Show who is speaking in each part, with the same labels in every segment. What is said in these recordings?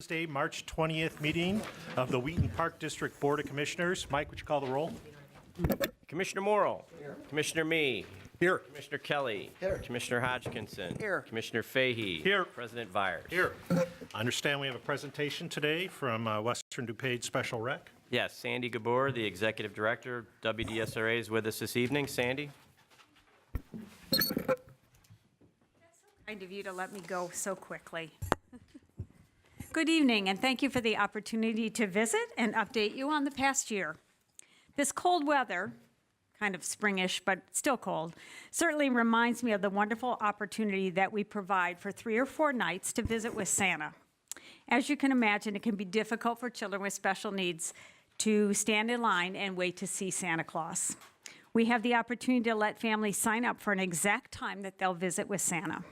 Speaker 1: Thursday, March 20th meeting of the Wheaton Park District Board of Commissioners. Mike, would you call the roll?
Speaker 2: Commissioner Morrill. Here. Commissioner Mee.
Speaker 1: Here.
Speaker 2: Commissioner Kelly.
Speaker 1: Here.
Speaker 2: Commissioner Hodgkinson.
Speaker 3: Here.
Speaker 2: Commissioner Fahey.
Speaker 1: Here.
Speaker 2: President Vyers.
Speaker 1: Here. I understand we have a presentation today from Western DuPage Special Rec.
Speaker 2: Yes, Sandy Gabor, the Executive Director, WDSRA, is with us this evening. Sandy?
Speaker 4: That's so kind of you to let me go so quickly. Good evening, and thank you for the opportunity to visit and update you on the past year. This cold weather, kind of springish, but still cold, certainly reminds me of the wonderful opportunity that we provide for 3 or 4 nights to visit with Santa. As you can imagine, it can be difficult for children with special needs to stand in line and wait to see Santa Claus. We have the opportunity to let families sign up for an exact time that they'll visit with Santa.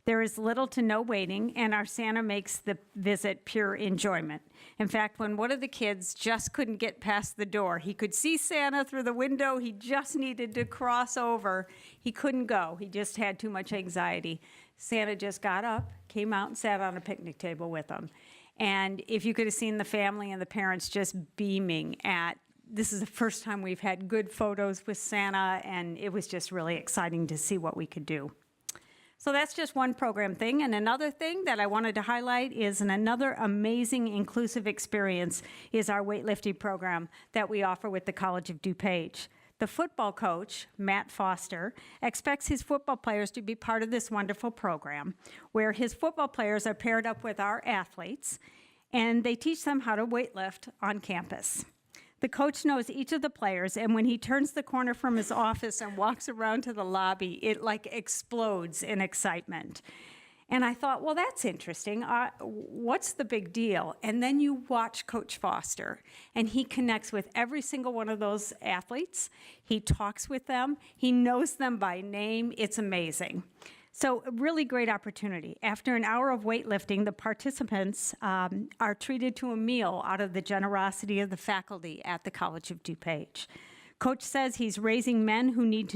Speaker 4: There is little to no waiting, and our Santa makes the visit pure enjoyment. In fact, when one of the kids just couldn't get past the door, he could see Santa through the window, he just needed to cross over. He couldn't go, he just had too much anxiety. Santa just got up, came out and sat on a picnic table with him. And if you could have seen the family and the parents just beaming at, this is the first time we've had good photos with Santa, and it was just really exciting to see what we could do. So that's just one program thing. And another thing that I wanted to highlight is another amazing inclusive experience is our weightlifting program that we offer with the College of DuPage. The football coach, Matt Foster, expects his football players to be part of this wonderful program where his football players are paired up with our athletes and they teach them how to weightlift on campus. The coach knows each of the players, and when he turns the corner from his office and walks around to the lobby, it like explodes in excitement. And I thought, well, that's interesting. What's the big deal? And then you watch Coach Foster, and he connects with every single one of those athletes. He talks with them. He knows them by name. It's amazing. So a really great opportunity. After an hour of weightlifting, the participants are treated to a meal out of the generosity of the faculty at the College of DuPage. Coach says he's raising men who need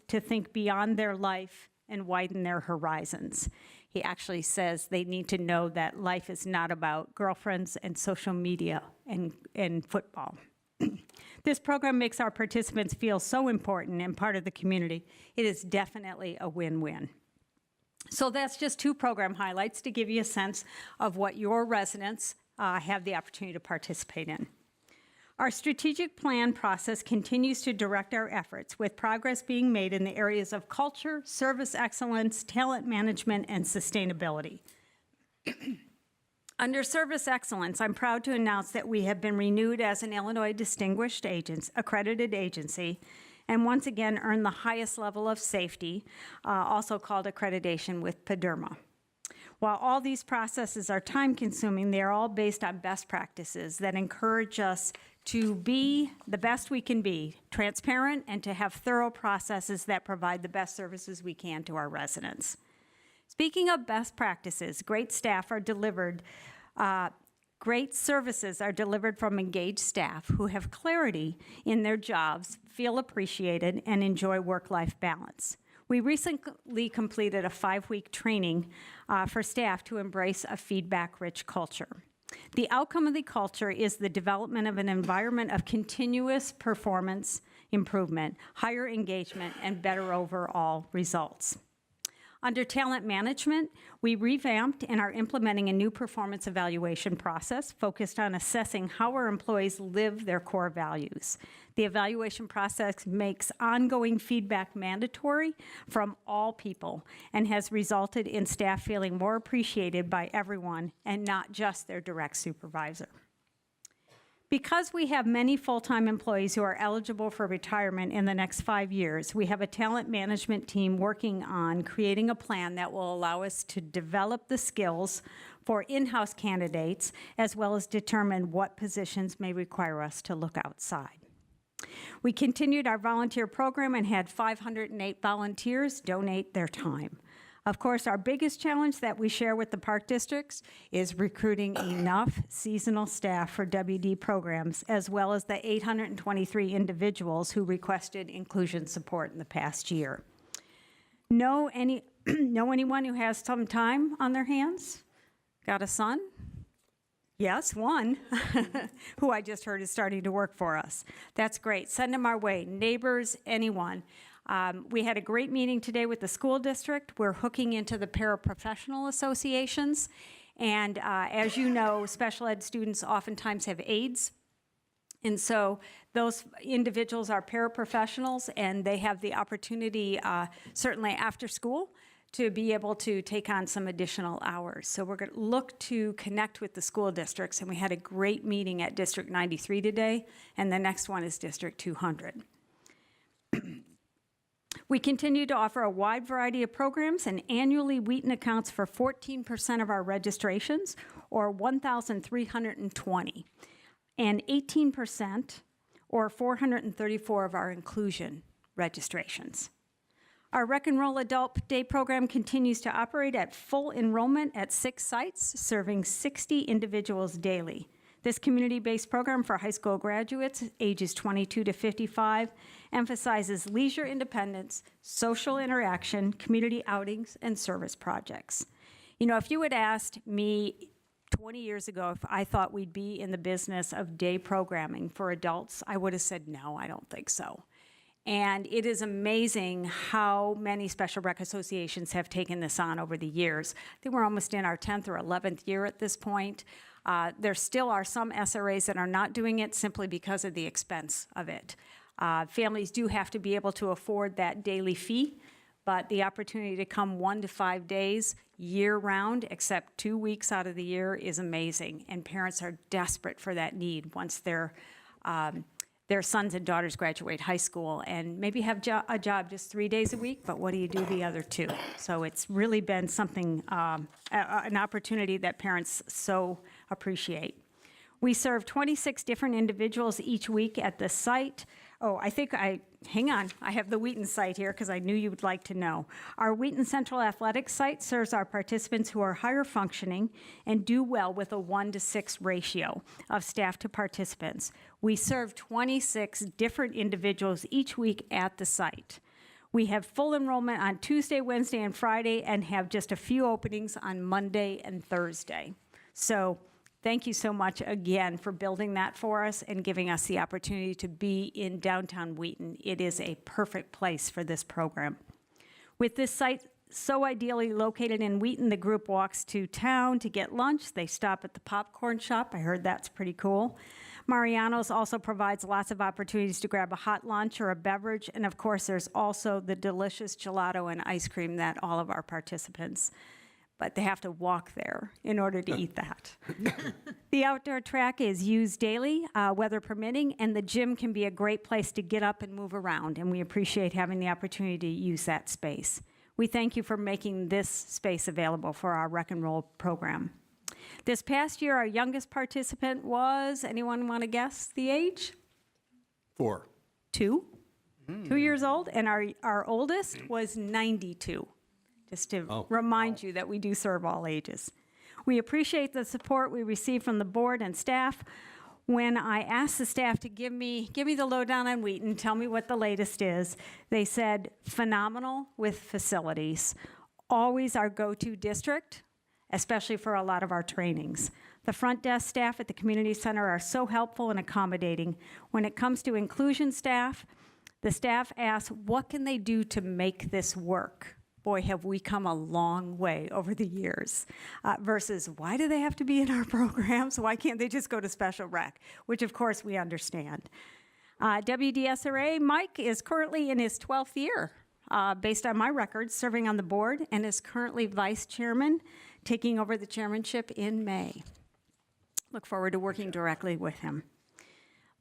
Speaker 4: to think beyond their life and widen their horizons. He actually says they need to know that life is not about girlfriends and social media and football. This program makes our participants feel so important and part of the community. It is definitely a win-win. So that's just 2 program highlights to give you a sense of what your residents have the opportunity to participate in. Our strategic plan process continues to direct our efforts, with progress being made in the areas of culture, service excellence, talent management, and sustainability. Under service excellence, I'm proud to announce that we have been renewed as an Illinois Distinguished Accredited Agency, and once again earned the highest level of safety, also called accreditation with PDERMA. While all these processes are time-consuming, they are all based on best practices that encourage us to be the best we can be, transparent, and to have thorough processes that provide the best services we can to our residents. Speaking of best practices, great services are delivered from engaged staff who have clarity in their jobs, feel appreciated, and enjoy work-life balance. We recently completed a 5-week training for staff to embrace a feedback-rich culture. The outcome of the culture is the development of an environment of continuous performance improvement, higher engagement, and better overall results. Under talent management, we revamped and are implementing a new performance evaluation process focused on assessing how our employees live their core values. The evaluation process makes ongoing feedback mandatory from all people and has resulted in staff feeling more appreciated by everyone and not just their direct supervisor. Because we have many full-time employees who are eligible for retirement in the next 5 years, we have a talent management team working on creating a plan that will allow us to develop the skills for in-house candidates, as well as determine what positions may require us to look outside. We continued our volunteer program and had 508 volunteers donate their time. Of course, our biggest challenge that we share with the park districts is recruiting enough seasonal staff for WD programs, as well as the 823 individuals who requested inclusion support in the past year. Know anyone who has some time on their hands? Got a son? Yes, one, who I just heard is starting to work for us. That's great. Send them our way, neighbors, anyone. We had a great meeting today with the school district. We're hooking into the paraprofessional associations. And as you know, special ed students oftentimes have aides. And so those individuals are paraprofessionals, and they have the opportunity, certainly after school, to be able to take on some additional hours. So we're going to look to connect with the school districts, and we had a great meeting at District 93 today, and the next one is District 200. We continue to offer a wide variety of programs, and annually Wheaton accounts for 14% of our registrations, or 1,320, and 18%, or 434 of our inclusion registrations. Our Rec and Roll Adult Day program continues to operate at full enrollment at 6 sites, serving 60 individuals daily. This community-based program for high school graduates ages 22 to 55 emphasizes leisure independence, social interaction, community outings, and service projects. You know, if you had asked me 20 years ago if I thought we'd be in the business of day programming for adults, I would have said, no, I don't think so. And it is amazing how many special rec associations have taken this on over the years. I think we're almost in our 10th or 11th year at this point. There still are some SRAs that are not doing it simply because of the expense of it. Families do have to be able to afford that daily fee, but the opportunity to come 1 to 5 days year-round, except 2 weeks out of the year, is amazing. And parents are desperate for that need once their sons and daughters graduate high school and maybe have a job just 3 days a week, but what do you do the other 2? So it's really been something, an opportunity that parents so appreciate. We serve 26 different individuals each week at the site. Oh, hang on, I have the Wheaton site here because I knew you would like to know. Our Wheaton Central Athletics site serves our participants who are higher functioning and do well with a 1-to-6 ratio of staff to participants. We serve 26 different individuals each week at the site. We have full enrollment on Tuesday, Wednesday, and Friday, and have just a few openings on Monday and Thursday. So thank you so much again for building that for us and giving us the opportunity to be in downtown Wheaton. It is a perfect place for this program. With this site so ideally located in Wheaton, the group walks to town to get lunch. They stop at the popcorn shop. I heard that's pretty cool. Mariano's also provides lots of opportunities to grab a hot lunch or a beverage. And of course, there's also the delicious gelato and ice cream that all of our participants, but they have to walk there in order to eat that. The outdoor track is used daily, weather permitting, and the gym can be a great place to get up and move around, and we appreciate having the opportunity to use that space. We thank you for making this space available for our Rec and Roll program. This past year, our youngest participant was, anyone want to guess the age?
Speaker 3: 4.
Speaker 4: 2? 2 years old, and our oldest was 92. Just to remind you that we do serve all ages. We appreciate the support we receive from the board and staff. When I asked the staff to give me the lowdown on Wheaton, tell me what the latest is, they said phenomenal with facilities. Always our go-to district, especially for a lot of our trainings. The front desk staff at the community center are so helpful and accommodating. When it comes to inclusion staff, the staff asks, what can they do to make this work? Boy, have we come a long way over the years, versus why do they have to be in our programs? Why can't they just go to special rec? Which, of course, we understand. WDSRA, Mike is currently in his 12th year, based on my records, serving on the board, and is currently vice chairman, taking over the chairmanship in May. Look forward to working directly with him.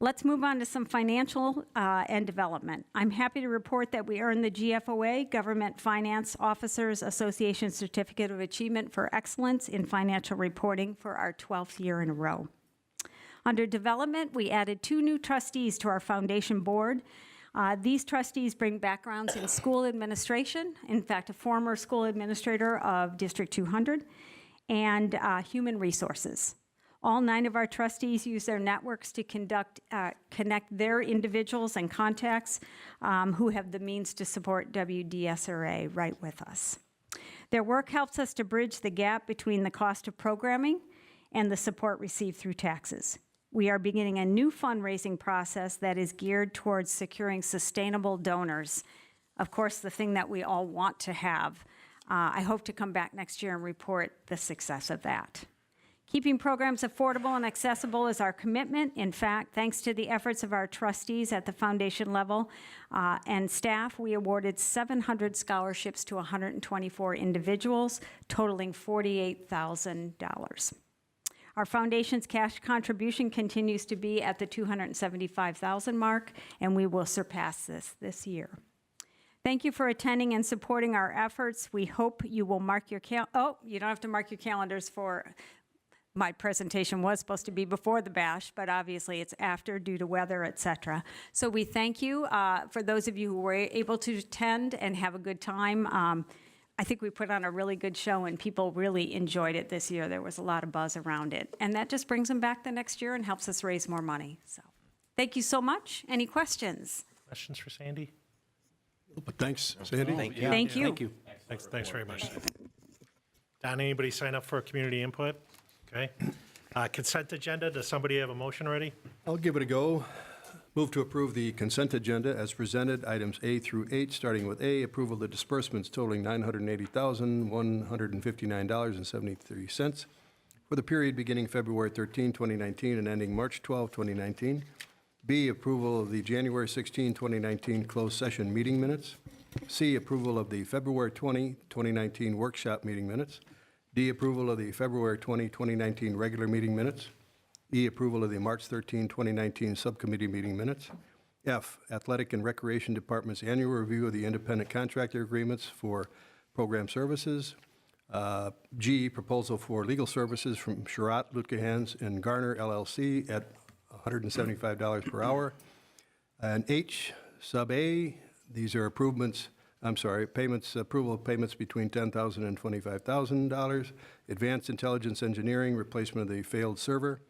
Speaker 4: Let's move on to some financial and development. I'm happy to report that we earned the GFOA, Government Finance Officers Association Certificate of Achievement for Excellence in Financial Reporting for our 12th year in a row. Under development, we added 2 new trustees to our foundation board. These trustees bring backgrounds in school administration, in fact, a former school administrator of District 200, and human resources. All 9 of our trustees use their networks to connect their individuals and contacts who have the means to support WDSRA right with us. Their work helps us to bridge the gap between the cost of programming and the support received through taxes. We are beginning a new fundraising process that is geared towards securing sustainable donors. Of course, the thing that we all want to have. I hope to come back next year and report the success of that. Keeping programs affordable and accessible is our commitment. In fact, thanks to the efforts of our trustees at the foundation level and staff, we awarded 700 scholarships to 124 individuals, totaling $48,000. Our foundation's cash contribution continues to be at the $275,000 mark, and we will surpass this year. Thank you for attending and supporting our efforts. We hope you will mark your you don't have to mark your calendars for. My presentation was supposed to be before the bash, but obviously it's after due to weather, et cetera. So we thank you for those of you who were able to attend and have a good time. I think we put on a really good show and people really enjoyed it this year. There was a lot of buzz around it. And that just brings them back the next year and helps us raise more money. So thank you so much. Any questions?
Speaker 1: Questions for Sandy?
Speaker 3: But thanks, Sandy.
Speaker 2: Thank you.
Speaker 4: Thank you.
Speaker 3: Thank you.
Speaker 1: Thanks very much. Don, anybody sign up for community input? Okay. Consent agenda, does somebody have a motion ready?
Speaker 3: I'll give it a go. Move to approve the consent agenda as presented, items A through H, starting with A, approval of the disbursements totaling $980,159.73 for the period beginning February 13, 2019 and ending March 12, 2019. B, approval of the January 16, 2019 closed session meeting minutes. C, approval of the February 20, 2019 workshop meeting minutes. D, approval of the February 20, 2019 regular meeting minutes. E, approval of the March 13, 2019 subcommittee meeting minutes. F, Athletic and Recreation Department's annual review of the independent contractor agreements for program services. G, proposal for legal services from Sherratt, Lutkehans, and Garner LLC at $175 per hour. And H, sub A, these are payments, approval of payments between $10,000 and $25,000. Advanced Intelligence Engineering, replacement of the failed server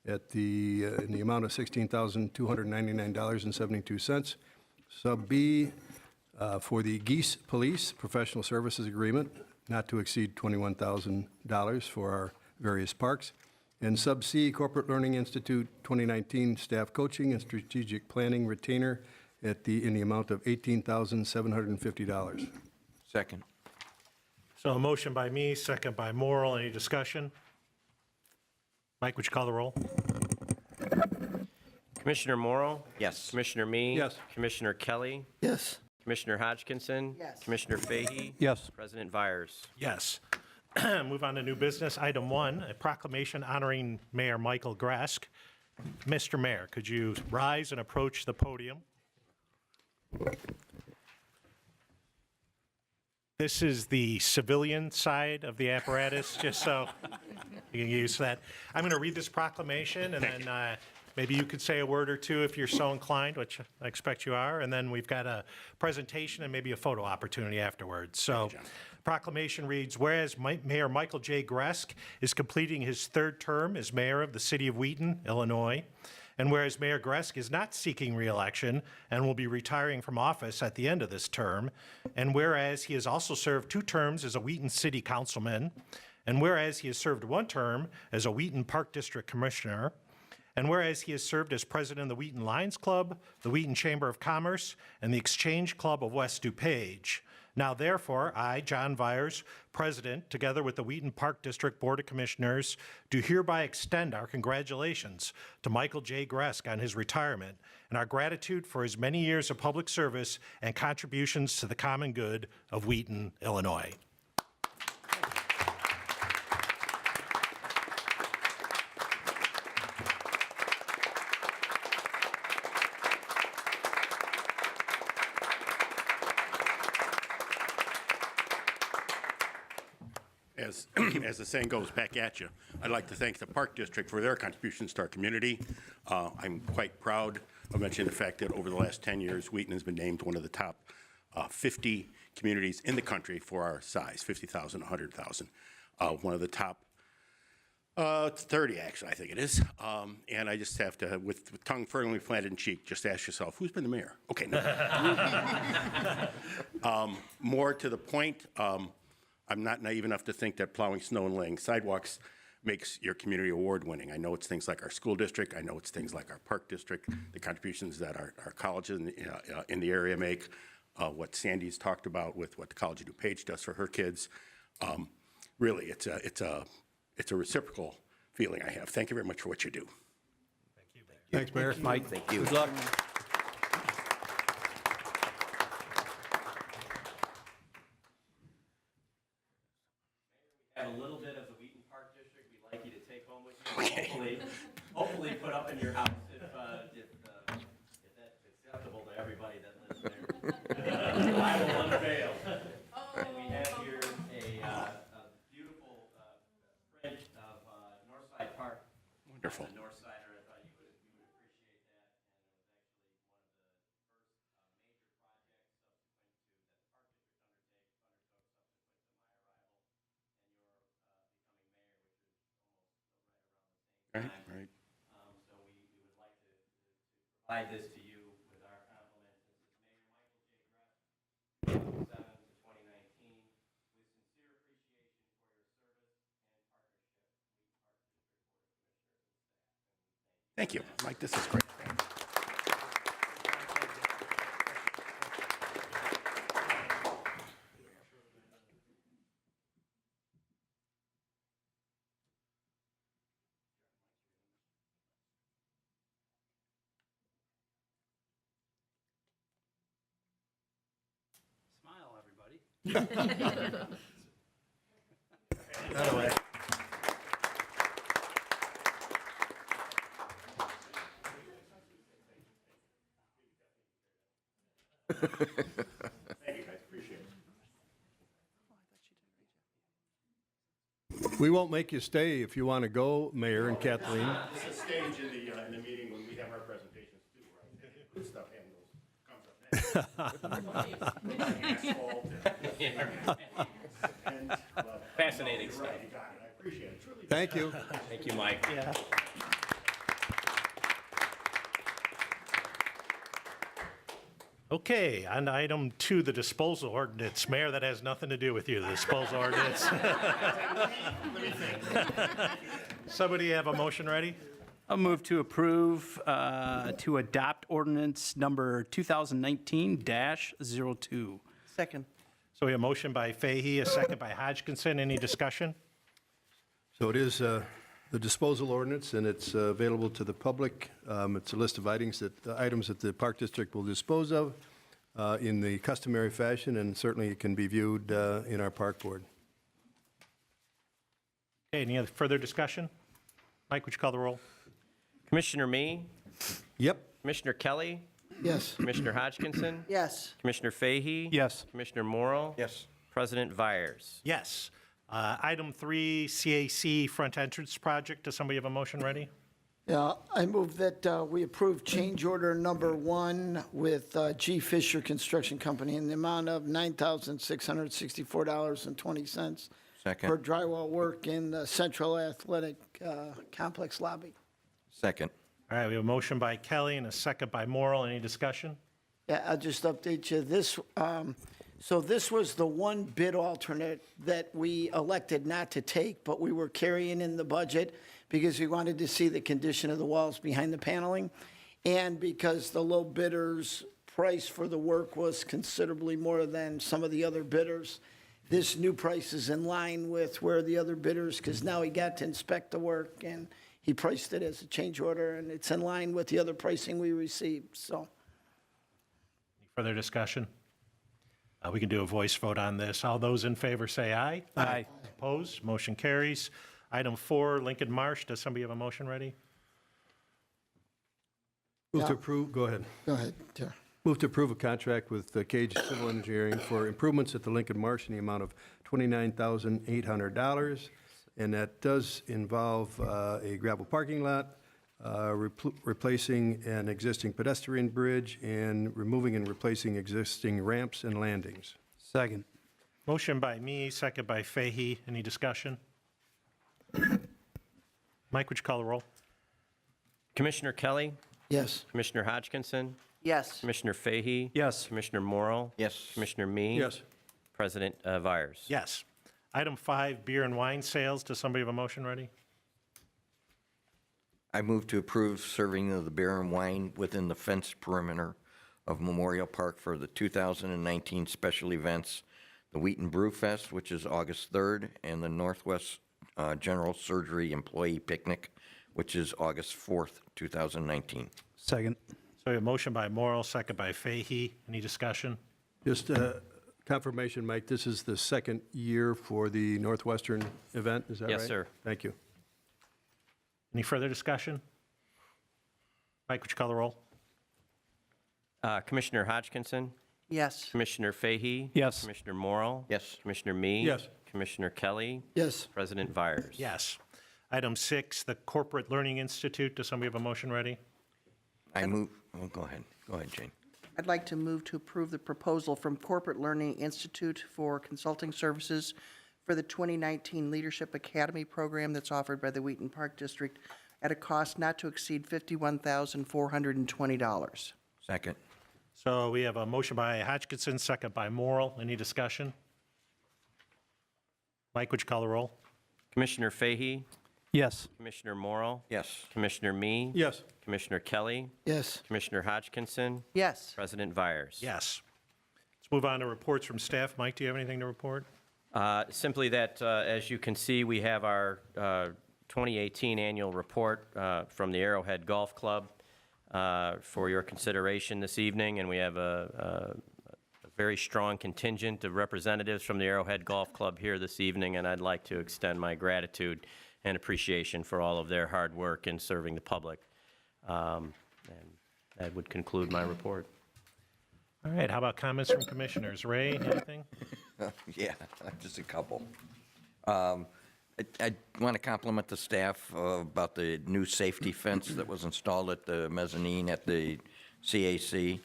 Speaker 3: at in the amount of $16,299.72. Sub B, for the Geese Police Professional Services Agreement, not to exceed $21,000 for our various parks. And Sub C, Corporate Learning Institute 2019 Staff Coaching and Strategic Planning Retainer in the amount of $18,750.
Speaker 5: Second.
Speaker 1: So a motion by me, second by Morrill. Any discussion? Mike, would you call the roll?
Speaker 2: Commissioner Morrill?
Speaker 5: Yes.
Speaker 2: Commissioner Mee?
Speaker 3: Yes.
Speaker 2: Commissioner Kelly?
Speaker 5: Yes.
Speaker 2: Commissioner Hodgkinson?
Speaker 6: Yes.
Speaker 2: Commissioner Fahey?
Speaker 3: Yes.
Speaker 2: President Vyers?
Speaker 1: Yes. Move on to new business. Item 1, a proclamation honoring Mayor Michael Gresk. Mr. Mayor, could you rise and approach the podium? This is the civilian side of the apparatus, just so you can get used to that. I'm going to read this proclamation, and then maybe you could say a word or two if you're so inclined, which I expect you are, and then we've got a presentation and maybe a photo opportunity afterwards. So, proclamation reads, whereas Mayor Michael J. Gresk is completing his third term as mayor of the city of Wheaton, Illinois, and whereas Mayor Gresk is not seeking re-election and will be retiring from office at the end of this term, and whereas he has also served 2 terms as a Wheaton City Councilman, and whereas he has served 1 term as a Wheaton Park District Commissioner, and whereas he has served as president of the Wheaton Lions Club, the Wheaton Chamber of Commerce, and the Exchange Club of West DuPage. Now therefore, I, John Vyers, President, together with the Wheaton Park District Board of Commissioners, do hereby extend our congratulations to Michael J. Gresk on his retirement and our gratitude for his many years of public service and contributions to the common good of Wheaton, Illinois.
Speaker 7: As the saying goes, back at you. I'd like to thank the Park District for their contributions to our community. I'm quite proud of mentioning the fact that over the last 10 years, Wheaton has been named one of the top 50 communities in the country for our size, 50,000, 100,000. One of the top 30, actually, I think it is. And I just have to, with tongue firmly planted in cheek, just ask yourself, who's been the mayor? Okay, no. More to the point, I'm not naive enough to think that plowing snow and laying sidewalks makes your community award-winning. I know it's things like our school district. I know it's things like our park district, the contributions that our colleges in the area make, what Sandy's talked about with what the College of DuPage does for her kids. Really, it's a reciprocal feeling I have. Thank you very much for what you do.
Speaker 3: Thanks, Mayor.
Speaker 2: Mike, thank you.
Speaker 3: Good luck.
Speaker 2: Have a little bit of the Wheaton Park District we'd like you to take home with you. Hopefully put up in your house if that's acceptable to everybody that lives there. I will unveil. And we have here a beautiful print of Northside Park.
Speaker 7: Wonderful.
Speaker 2: The Northsider, I thought you would appreciate that. And it was actually one of the first major projects subsequent to that the Park District undertook, which the Park District undertakes, undertook right around the same time.
Speaker 7: Right, right.
Speaker 2: So we would like to provide this to you with our compliments. This is Mayor Michael J. Graff, April 7th to 2019, with sincere appreciation for your service and partnership. We, Park District Board of Commissioners and staff, and we thank you.
Speaker 7: Thank you. Mike, this is great.
Speaker 5: Smile, everybody.
Speaker 3: That away. We won't make you stay if you want to go, Mayor and Kathleen.
Speaker 7: This is stage in the meeting when we have our presentations too, right? Good stuff comes up next. Asphalt and,
Speaker 2: Fascinating stuff.
Speaker 7: right, you got it. I appreciate it. Truly.
Speaker 3: Thank you.
Speaker 2: Thank you, Mike.
Speaker 1: Okay, on to item 2, the disposal ordinance. Mayor, that has nothing to do with you, the disposal ordinance. Somebody have a motion ready?
Speaker 5: I'll move to approve, to adopt ordinance number 2019-02.
Speaker 6: Second.
Speaker 1: So we have a motion by Fahey, a second by Hodgkinson. Any discussion?
Speaker 3: So it is the disposal ordinance, and it's available to the public. It's a list of items that the Park District will dispose of in the customary fashion, and certainly it can be viewed in our park board.
Speaker 1: Okay, any other further discussion? Mike, would you call the roll?
Speaker 2: Commissioner Me,
Speaker 3: Yep.
Speaker 2: Commissioner Kelly,
Speaker 6: Yes.
Speaker 2: Commissioner Hodgkinson,
Speaker 6: Yes.
Speaker 2: Commissioner Fahey.
Speaker 5: Yes.
Speaker 2: Commissioner Morrill.
Speaker 7: Yes.
Speaker 2: President Vires.
Speaker 1: Yes. Item 3, CAC front entrance project. Does somebody have a motion ready?
Speaker 6: Yeah, I move that we approve change order number 1 with G. Fisher Construction Company in the amount of $9,664.20
Speaker 8: Second.
Speaker 6: for drywall work in the Central Athletic Complex lobby.
Speaker 8: Second.
Speaker 1: All right, we have a motion by Kelly and a second by Morrill. Any discussion?
Speaker 6: Yeah, I'll just update you. So this was the one bid alternate that we elected not to take, but we were carrying in the budget because we wanted to see the condition of the walls behind the paneling. And because the low bidder's price for the work was considerably more than some of the other bidders, this new price is in line with where the other bidders, because now he got to inspect the work and he priced it as a change order, and it's in line with the other pricing we received, so.
Speaker 1: Any further discussion? We can do a voice vote on this. All those in favor say aye.
Speaker 5: Aye.
Speaker 1: Opposed? Motion carries. Item 4, Lincoln Marsh. Does somebody have a motion ready?
Speaker 3: Move to
Speaker 6: Yeah.
Speaker 3: approve, go ahead.
Speaker 6: Go ahead, Tara.
Speaker 3: Move to approve a contract with Cage Civil Engineering for improvements at the Lincoln Marsh in the amount of $29,800. And that does involve a gravel parking lot, replacing an existing pedestrian bridge, and removing and replacing existing ramps and landings.
Speaker 5: Second.
Speaker 1: Motion by me, second by Fahey. Any discussion? Mike, would you call the roll?
Speaker 2: Commissioner Kelly,
Speaker 6: Yes.
Speaker 2: Commissioner Hodgkinson,
Speaker 6: Yes.
Speaker 2: Commissioner Fahey.
Speaker 5: Yes.
Speaker 2: Commissioner Morrill.
Speaker 8: Yes.
Speaker 2: Commissioner Me.
Speaker 3: Yes.
Speaker 2: President Vires.
Speaker 1: Yes. Item 5, beer and wine sales. Does somebody have a motion ready?
Speaker 8: I move to approve serving of the beer and wine within the fenced perimeter of Memorial Park for the 2019 special events, the Wheaton Brew Fest, which is August 3rd, and the Northwest General Surgery Employee Picnic, which is August 4th, 2019.
Speaker 5: Second.
Speaker 1: So we have a motion by Morrell, second by Fahey. Any discussion?
Speaker 3: Just confirmation, Mike, this is the second year for the Northwestern event, is that right?
Speaker 2: Yes, sir.
Speaker 3: Thank you.
Speaker 1: Any further discussion? Mike, would you call the roll?
Speaker 2: Commissioner Hodgkinson,
Speaker 9: Yes.
Speaker 2: Commissioner Fahey.
Speaker 5: Yes.
Speaker 2: Commissioner Morrell.
Speaker 8: Yes.
Speaker 2: Commissioner Me.
Speaker 3: Yes.
Speaker 2: Commissioner Kelly.
Speaker 6: Yes.
Speaker 2: President Vires.
Speaker 1: Yes. Item 6, the Corporate Learning Institute. Does somebody have a motion ready?
Speaker 8: I move, oh, go ahead. Go ahead, Jane.
Speaker 9: I'd like to move to approve the proposal from Corporate Learning Institute for consulting services for the 2019 Leadership Academy program that's offered by the Wheaton Park District at a cost not to exceed $51,420.
Speaker 8: Second.
Speaker 1: So we have a motion by Hodgkinson, second by Morrell. Any discussion? Mike, would you call the roll?
Speaker 2: Commissioner Fahey.
Speaker 5: Yes.
Speaker 2: Commissioner Morrell.
Speaker 8: Yes.
Speaker 2: Commissioner Me.
Speaker 3: Yes.
Speaker 2: Commissioner Kelly.
Speaker 6: Yes.
Speaker 2: Commissioner Hodgkinson.
Speaker 9: Yes.
Speaker 2: President Vires.
Speaker 1: Yes. Let's move on to reports from staff. Mike, do you have anything to report?
Speaker 2: Simply that, as you can see, we have our 2018 annual report from the Arrowhead Golf Club for your consideration this evening, and we have a very strong contingent of representatives from the Arrowhead Golf Club here this evening, and I'd like to extend my gratitude and appreciation for all of their hard work in serving the public. And that would conclude my report.
Speaker 1: All right, how about comments from commissioners? Ray, anything?
Speaker 8: Yeah, just a couple. I want to compliment the staff about the new safety fence that was installed at the mezzanine at the CAC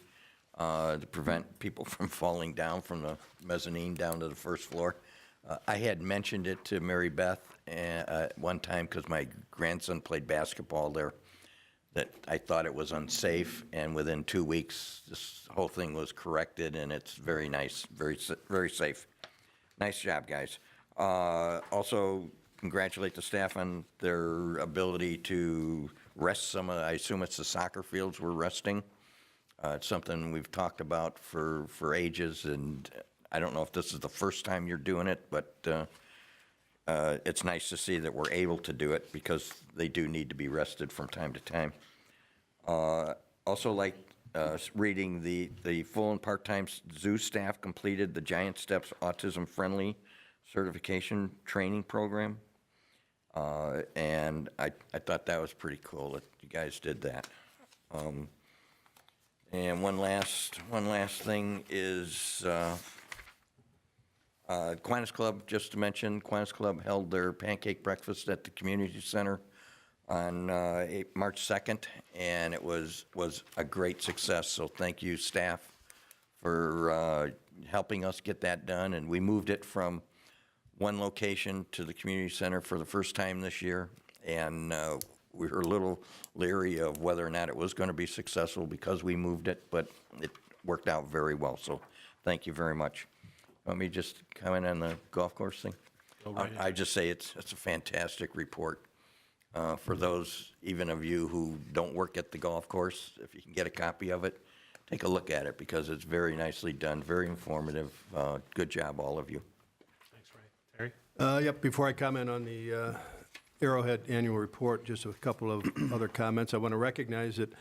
Speaker 8: to prevent people from falling down from the mezzanine down to the first floor. I had mentioned it to Mary Beth one time because my grandson played basketball there, that I thought it was unsafe, and within 2 weeks, this whole thing was corrected, and it's very nice, very safe. Nice job, guys. Also, congratulate the staff on their ability to rest some of, I assume it's the soccer fields we're resting. It's something we've talked about for ages, and I don't know if this is the first time you're doing it, but it's nice to see that we're able to do it because they do need to be rested from time to time. Also, like reading the full and part-time zoo staff completed the Giant Steps Autism Friendly Certification Training Program, and I thought that was pretty cool that you guys did that. And one last thing is Kiwanis Club, just to mention, Kiwanis Club held their pancake breakfast at the community center on March 2nd, and it was a great success. So thank you, staff, for helping us get that done. And we moved it from one location to the community center for the first time this year, and we were a little leery of whether or not it was going to be successful because we moved it, but it worked out very well. So thank you very much. Let me just comment on the golf course thing. I just say it's a fantastic report. For those, even of you who don't work at the golf course, if you can get a copy of it, take a look at it because it's very nicely done, very informative. Good job, all of you.
Speaker 1: Thanks, Ray. Terry?
Speaker 3: Yep, before I comment on the Arrowhead Annual Report, just a couple of other comments. I want to recognize that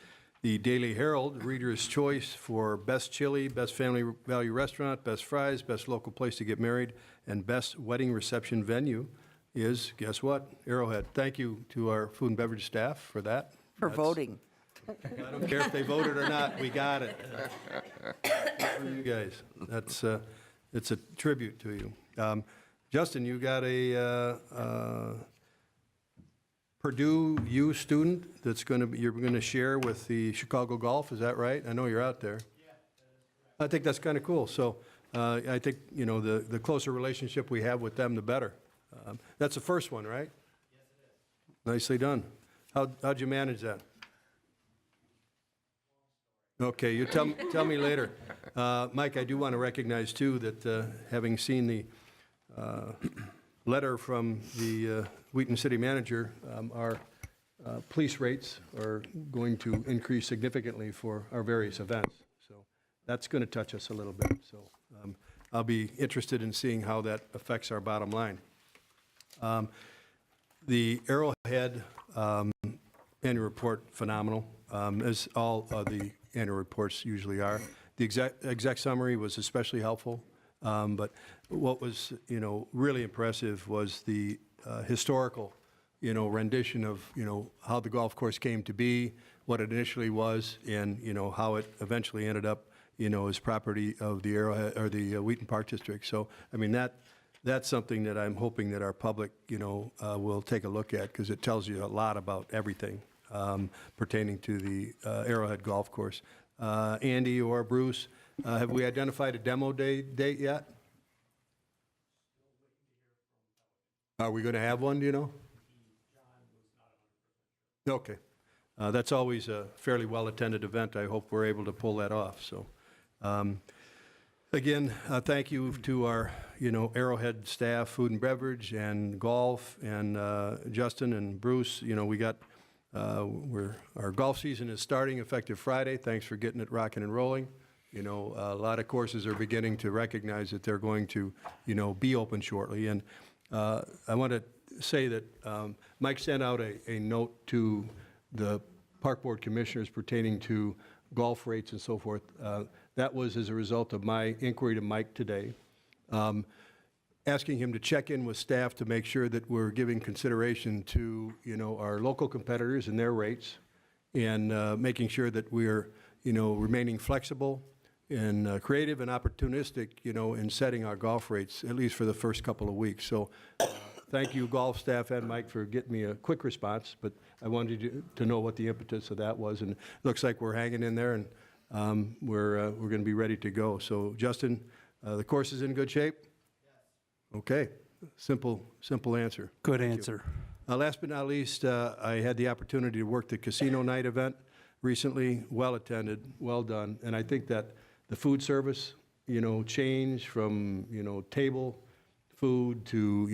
Speaker 3: the Daily Herald, Reader's Choice for Best Chili, Best Family Value Restaurant, Best Fries, Best Local Place to Get Married, and Best Wedding Reception Venue is, guess what? Arrowhead. Thank you to our food and beverage staff for that.
Speaker 9: For voting.
Speaker 3: I don't care if they voted or not, we got it. Good for you guys. That's, it's a tribute to you. Justin, you got a Purdue U student that's you're going to share with the Chicago Golf, is that right? I know you're out there. Yeah, I think that's kind of cool. So I think, you know, the closer relationship we have with them, the better. That's the first one, right? Yes, it is. Nicely done. How'd you manage that? Okay, you tell me later. Mike, I do want to recognize, too, that having seen the letter from the Wheaton City Manager, our police rates are going to increase significantly for our various events. So that's going to touch us a little bit. So I'll be interested in seeing how that affects our bottom line. The Arrowhead annual report, phenomenal, as all of the annual reports usually are. The exec summary was especially helpful, but what was, really impressive was the historical, rendition of, how the golf course came to be, what it initially was, and, how it eventually ended up, as property of the Arrowhead, or the Wheaton Park District. So, I mean, that's something that I'm hoping that our public, will take a look at, because it tells you a lot about everything pertaining to the Arrowhead Golf Course. Andy or Bruce, have we identified a demo date yet? Are we going to have one, do you know? Okay. That's always a fairly well-attended event. I hope we're able to pull that off. So, again, thank you to our, Arrowhead staff, food and beverage, and golf, and Justin and Bruce. We got, our golf season is starting effective Friday. Thanks for getting it rocking and rolling. A lot of courses are beginning to recognize that they're going to, be open shortly. And I want to say that Mike sent out a note to the Park Board Commissioners pertaining to golf rates and so forth. That was as a result of my inquiry to Mike today, asking him to check in with staff to make sure that we're giving consideration to, our local competitors and their rates, and making sure that we're, remaining flexible and creative and opportunistic, in setting our golf rates, at least for the first couple of weeks. So thank you, golf staff and Mike, for getting me a quick response, but I wanted you to know what the impetus of that was, and it looks like we're hanging in there, and we're going to be ready to go. So, Justin, the course is in good shape? Yes. Okay. Simple answer.
Speaker 5: Good
Speaker 3: Thank you.
Speaker 5: answer.
Speaker 3: Last but not least, I had the opportunity to work the casino night event recently. Well attended, well done, and I think that the food service, change from, table food to,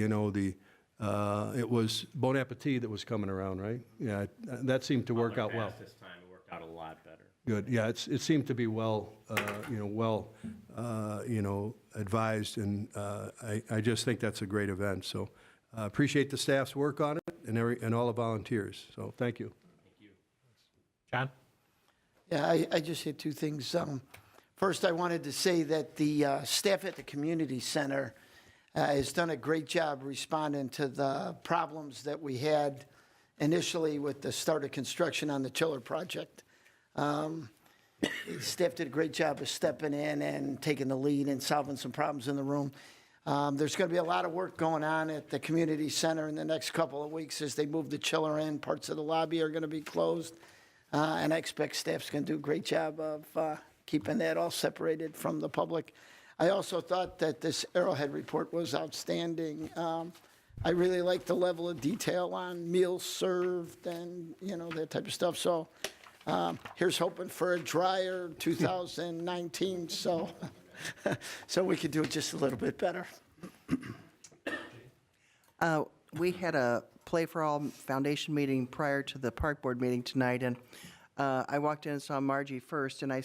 Speaker 3: it was Bon Appetit that was coming around, right? Yeah, that seemed to work out well.
Speaker 2: This time it worked out a lot better.
Speaker 3: Good, yeah, it seemed to be well, advised, and I just think that's a great event. So appreciate the staff's work on it and all the volunteers. So thank you.
Speaker 2: Thank you.
Speaker 1: John?
Speaker 6: Yeah, I just had two things. First, I wanted to say that the staff at the community center has done a great job responding to the problems that we had initially with the start of construction on the chiller project. Staff did a great job of stepping in and taking the lead and solving some problems in the room. There's going to be a lot of work going on at the community center in the next couple of weeks as they move the chiller in. Parts of the lobby are going to be closed, and I expect staff's going to do a great job of keeping that all separated from the public. I also thought that this Arrowhead report was outstanding. I really like the level of detail on meals served and, that type of stuff. So here's hoping for a drier 2019, so we could do it just a little bit better.
Speaker 9: We had a Play for All Foundation meeting prior to the Park Board meeting tonight, and I walked in and saw Margie first, and I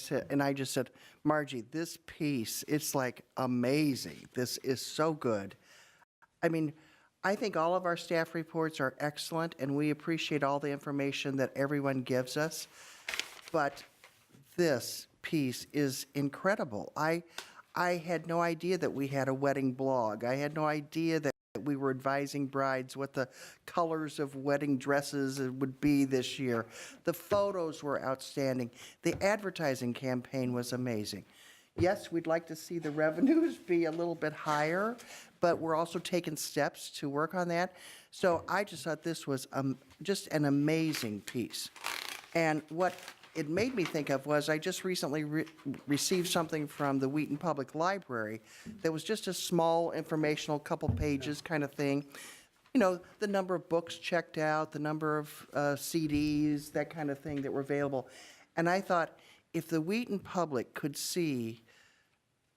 Speaker 9: just said, Margie, this piece, it's like amazing. This is so good. I mean, I think all of our staff reports are excellent, and we appreciate all the information that everyone gives us. But this piece is incredible. I had no idea that we had a wedding blog. I had no idea that we were advising brides what the colors of wedding dresses would be this year. The photos were outstanding. The advertising campaign was amazing. Yes, we'd like to see the revenues be a little bit higher, but we're also taking steps to work on that. So I just thought this was just an amazing piece. And what it made me think of was I just recently received something from the Wheaton Public Library that was just a small informational couple pages kind of thing. The number of books checked out, the number of CDs, that kind of thing that were available. And I thought, if the Wheaton public could see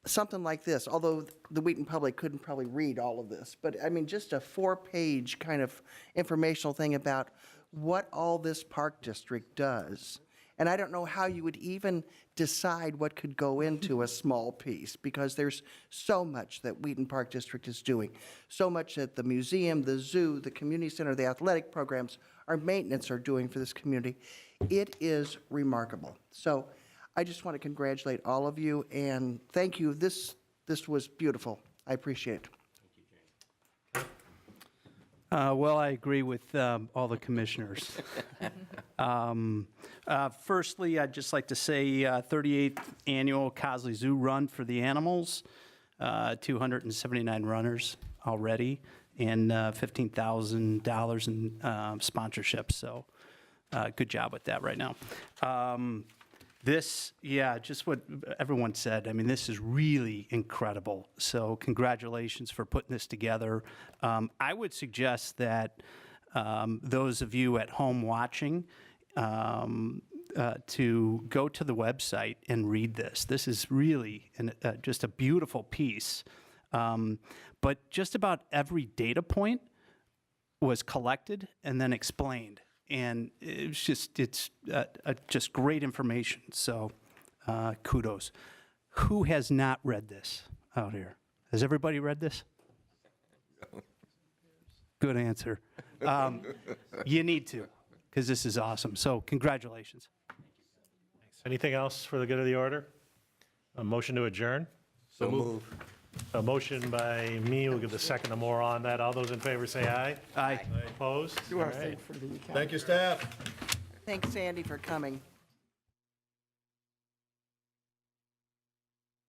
Speaker 9: something like this, although the Wheaton public couldn't probably read all of this, but I mean, just a 4-page kind of informational thing about what all this park district does. And I don't know how you would even decide what could go into a small piece, because there's so much that Wheaton Park District is doing. So much that the museum, the zoo, the community center, the athletic programs, our maintenance are doing for this community. It is remarkable. So I just want to congratulate all of you and thank you. This was beautiful. I appreciate it.
Speaker 5: Well, I agree with all the commissioners. Firstly, I'd just like to say 38th Annual Cosley Zoo Run for the animals, 279 runners already, and $15,000 in sponsorships, so good job with that right now. This, yeah, just what everyone said. I mean, this is really incredible. So congratulations for putting this together. I would suggest that those of you at home watching to go to the website and read this. This is really just a beautiful piece. But just about every data point was collected and then explained. And it's just great information. So kudos. Who has not read this out here? Has everybody read this? Good answer. You need to, because this is awesome. So congratulations.
Speaker 1: Anything else for the good of the order? A motion to adjourn?
Speaker 3: So move.
Speaker 1: A motion by me, we'll give the second to more on that. All those in favor say aye.
Speaker 5: Aye.
Speaker 1: Opposed? All right.
Speaker 3: Thank you, staff.
Speaker 9: Thanks, Sandy, for coming.